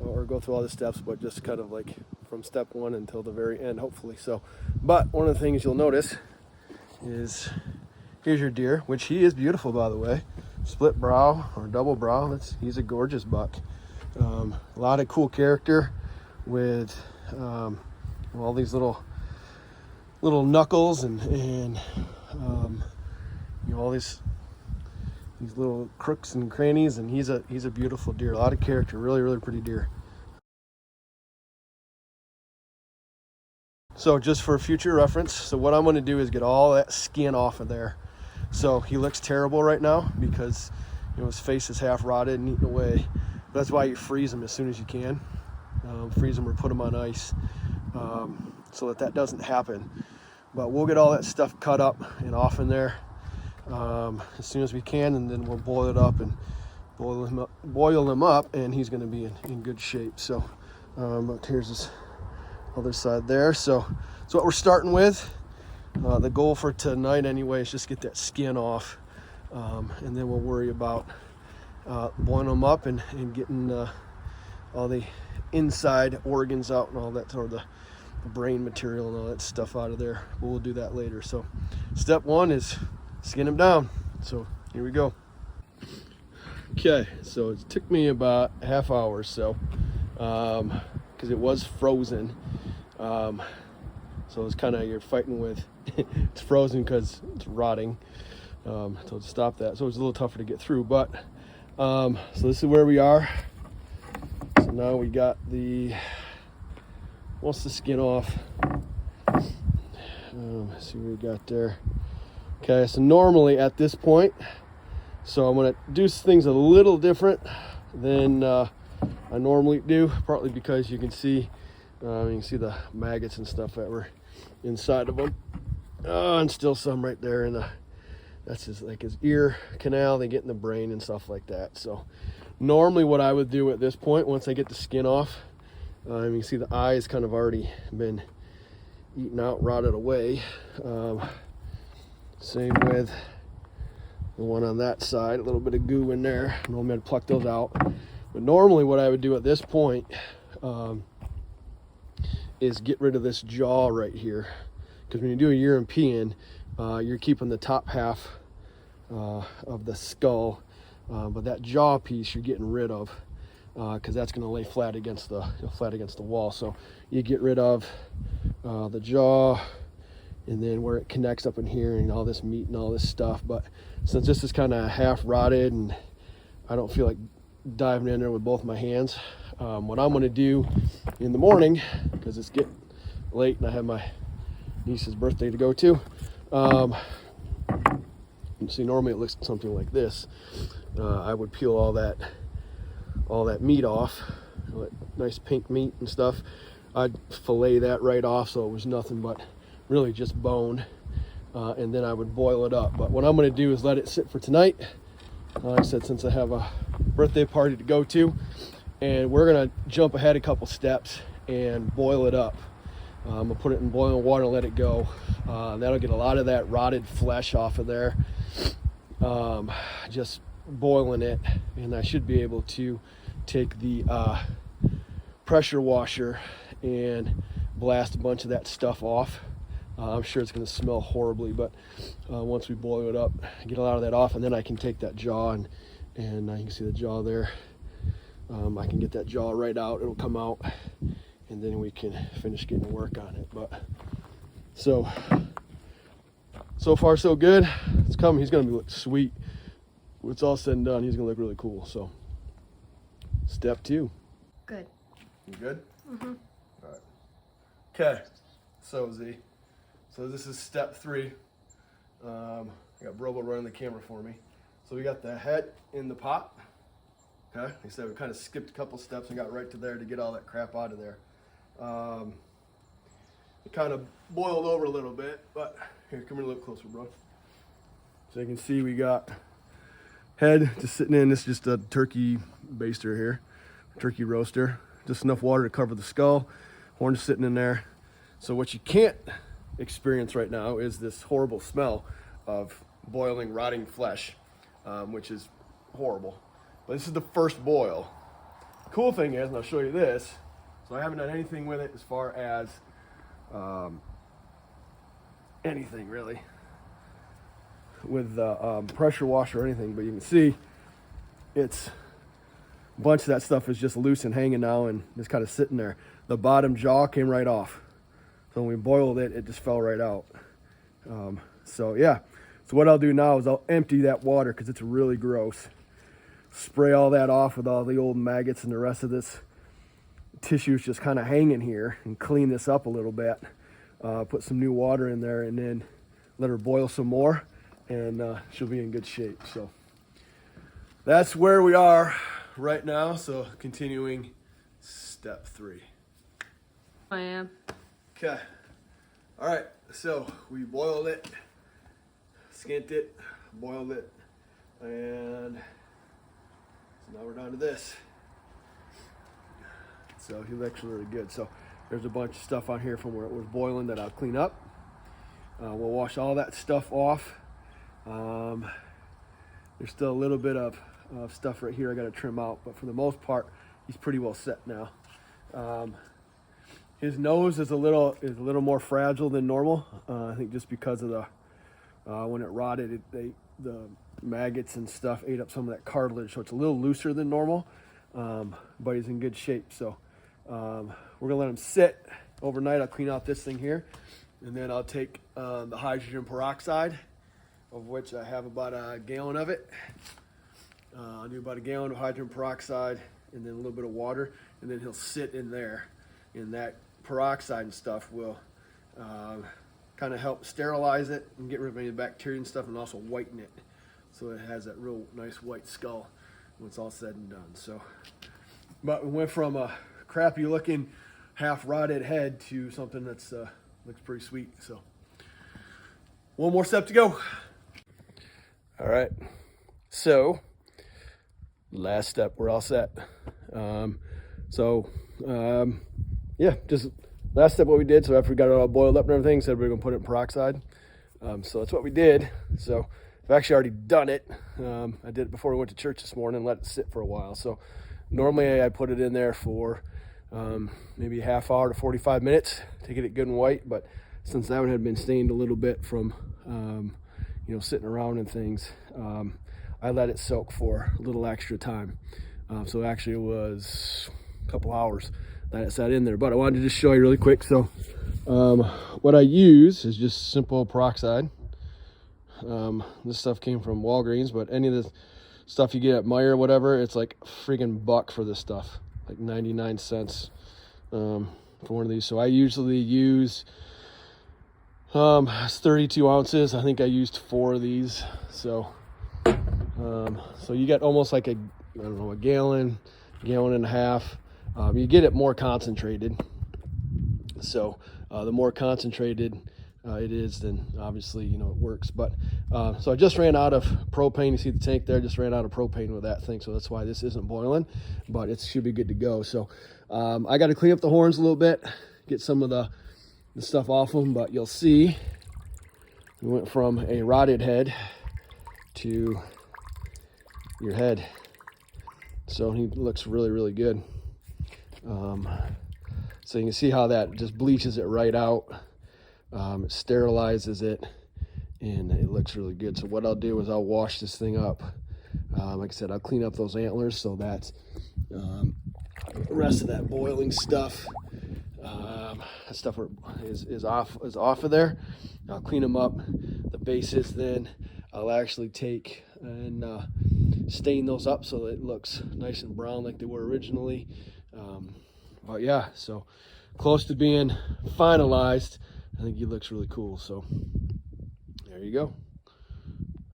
or go through all the steps, but just kind of like from step one until the very end, hopefully. So, but one of the things you'll notice is here's your deer, which he is beautiful, by the way. Split brow or double brow. He's a gorgeous buck. A lot of cool character with all these little knuckles and all these little crooks and crannies, and he's a beautiful deer. A lot of character, really pretty deer. So just for future reference, so what I'm going to do is get all that skin off of there. So he looks terrible right now because his face is half rotted and eaten away. That's why you freeze them as soon as you can. Freeze them or put them on ice so that doesn't happen. But we'll get all that stuff cut up and off in there as soon as we can, and then we'll boil it up and boil him up, and he's going to be in good shape. So here's this other side there. So what we're starting with. The goal for tonight anyway is just get that skin off, and then we'll worry about boiling them up and getting all the inside organs out and all that, or the brain material and all that stuff out of there. But we'll do that later. So step one is skin them down. So here we go. Okay, so it took me about a half hour or so because it was frozen. So it's kind of, you're fighting with it's frozen because it's rotting. So to stop that, so it's a little tougher to get through. But so this is where we are. So now we got most of the skin off. Let's see what we got there. Okay, so normally at this point, so I'm gonna do things a little different than I normally do, partly because you can see the maggots and stuff that were inside of them, and still some right there in that's his ear canal. They get in the brain and stuff like that. So normally what I would do at this point, once I get the skin off, you can see the eyes kind of already been eaten out, rotted away. Same with the one on that side, a little bit of goo in there. Normally I'd pluck those out, but normally what I would do at this point is get rid of this jaw right here, because when you do a European, you're keeping the top half of the skull, but that jaw piece you're getting rid of, because that's going to lay flat against the wall. So you get rid of the jaw, and then where it connects up in here and all this meat and all this stuff. But since this is kind of half rotted and I don't feel like diving in there with both my hands, what I'm going to do in the morning, because it's getting late and I have my niece's birthday to go to, see, normally it looks something like this. I would peel all that meat off, that nice pink meat and stuff. I'd fillet that right off so it was nothing but really just bone, and then I would boil it up. But what I'm going to do is let it sit for tonight. Like I said, since I have a birthday party to go to, and we're going to jump ahead a couple steps and boil it up. I'm going to put it in boiling water and let it go. That'll get a lot of that rotted flesh off of there. Just boiling it, and I should be able to take the pressure washer and blast a bunch of that stuff off. I'm sure it's going to smell horribly, but once we boil it up, get a lot of that off, and then I can take that jaw and you can see the jaw there. I can get that jaw right out. It'll come out, and then we can finish getting to work on it. But so far so good. It's coming. He's going to look sweet. When it's all said and done, he's going to look really cool. So step 2. Good. You good? Mm-hmm. All right. Okay. So Z. So this is step 3. I got Brobo running the camera for me. So we got the head in the pot. Okay. Like I said, we kind of skipped a couple steps and got right to there to get all that crap out of there. It kind of boiled over a little bit, but here, come here a little closer, bro. So you can see we got head just sitting in. This is just a turkey baster here, turkey roaster. Just enough water to cover the skull. Horn sitting in there. So what you can't experience right now is this horrible smell of boiling, rotting flesh, which is horrible. But this is the first boil. cool thing is, and I'll show you this, so I haven't done anything with it as far as anything really with the pressure washer or anything, but you can see it's a bunch of that stuff is just loose and hanging now and just kind of sitting there. The bottom jaw came right off, so when we boiled it, it just fell right out. So yeah, so what I'll do now is I'll empty that water because it's really gross. Spray all that off with all the old maggots and the rest of this tissue is just kind of hanging here, and clean this up a little bit. Put some new water in there and then let her boil some more, and she'll be in good shape. So that's where we are right now. So continuing step 3. I am. Okay. All right. So we boiled it, skint it, boiled it, and so now we're down to this. So he looks really good. So there's a bunch of stuff on here from where it was boiling that I'll clean up. We'll wash all that stuff off. There's still a little bit of stuff right here I got to trim out, but for the most part, he's pretty well set now. His nose is a little more fragile than normal. I think just because of the when it rotted, the maggots and stuff ate up some of that cartilage, so it's a little looser than normal. But he's in good shape. So we're gonna let him sit overnight. I'll clean out this thing here, and then I'll take the hydrogen peroxide, of which I have about a gallon of it. I'll do about a gallon of hydrogen peroxide and then a little bit of water, and then he'll sit in there, and that peroxide and stuff will kind of help sterilize it and get rid of any bacteria and stuff, and also whiten it so it has that real nice white skull when it's all said and done. So, but we went from a crappy looking half rotted head to something that's looks pretty sweet. So one more step to go. All right, so last step, we're all set. Yeah, just last step what we did. So after we got it all boiled up and everything, said we were gonna put it in peroxide. So that's what we did. So I've actually already done it. I did it before we went to church this morning and let it sit for a while. So normally I put it in there for maybe a half hour to 45 minutes to get it good and white. But since that one had been stained a little bit from sitting around and things, I let it soak for a little extra time. So actually it was a couple hours that it sat in there. But I wanted to just show you really quick. So what I use is just simple peroxide. This stuff came from Walgreens, but any of the stuff you get at Meijer or whatever, it's like freaking $1 for this stuff, like 99 cents for one of these. So I usually use it's 32 ounces. I think I used 4 of these. So so you get almost like a gallon and a half. You get it more concentrated. So the more concentrated it is, then obviously it works. But so I just ran out of propane. You see the tank there, just ran out of propane with that thing, so that's why this isn't boiling, but it should be good to go. So I got to clean up the horns a little bit, get some of the stuff off them, but you'll see we went from a rotted head to your head. So he looks really, really good. So you can see how that just bleaches it right out. It sterilizes it, and it looks really good. So what I'll do is I'll wash this thing up. Like I said, I'll clean up those antlers so that the rest of that boiling stuff, is off of there. I'll clean them up. The bases, then I'll actually take and stain those up so that it looks nice and brown like they were originally. But yeah, so close to being finalized. I think he looks really cool. So there you go.